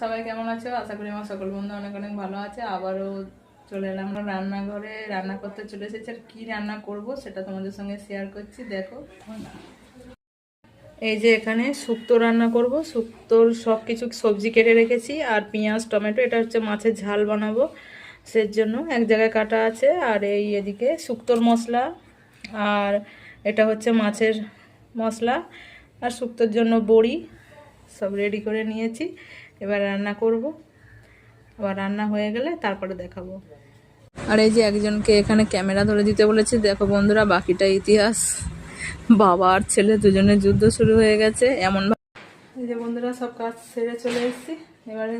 সবাই কেমন আছো? আশা করি আমার সকল বন্ধু অনেক অনেক ভালো আছে। আবারও চলে এলাম রান্নাঘরে, রান্না করতে চলে এসেছি। আর কি রান্না করব সেটা তোমাদের সঙ্গে শেয়ার করছি, দেখো। এই যে এখানে শুক্তো রান্না করব। শুক্তোর সব কিছু সবজি কেটে রেখেছি, আর পেঁয়াজ টমেটো, এটা হচ্ছে মাছের ঝাল বানাবো, সের জন্য এক জায়গায় কাটা আছে। আর এই এদিকে শুক্তোর মশলা, আর এটা হচ্ছে মাছের মশলা, আর শুক্তোর জন্য বড়ি সব রেডি করে নিয়েছি। এবার রান্না করব, আবার রান্না হয়ে গেলে তারপরে দেখাবো। আর এই যে একজনকে এখানে ক্যামেরা ধরে দিতে বলেছে, দেখো বন্ধুরা, বাকিটা ইতিহাস। বাবা আর ছেলে দুজনের যুদ্ধ শুরু হয়ে গেছে এমন। এই যে বন্ধুরা, সব কাজ সেরে চলে এসেছি। এবারে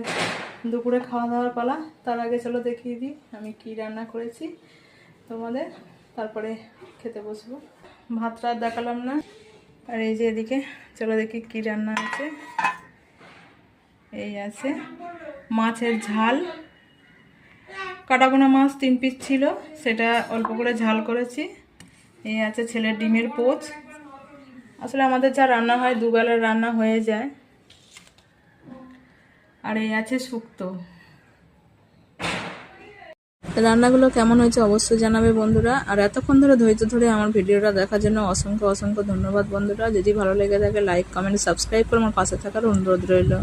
দুপুরে খাওয়া দাওয়ার পালা। তার আগে চলো দেখিয়ে দিই আমি কি রান্না করেছি তোমাদের, তারপরে খেতে বসবো। ভাতটা দেখালাম না। আর এই যে এদিকে চলো দেখি কি রান্না আছে। এই আছে মাছের ঝাল, কাটাপোনা মাছ 3 পিস ছিল, সেটা অল্প করে ঝাল করেছি। এই আছে ছেলের ডিমের পোচ। আসলে আমাদের যা রান্না হয় দুবেলার রান্না হয়ে যায়। আর এই আছে শুক্তো। রান্নাগুলো কেমন হয়েছে অবশ্যই জানাবে বন্ধুরা। আর এতক্ষণ ধরে ধৈর্য ধরে আমার ভিডিওটা দেখার জন্য অসংখ্য অসংখ্য ধন্যবাদ বন্ধুরা। যদি ভালো লেগে থাকে লাইক কমেন্ট সাবস্ক্রাইব করে আমার পাশে থাকার অনুরোধ রইল।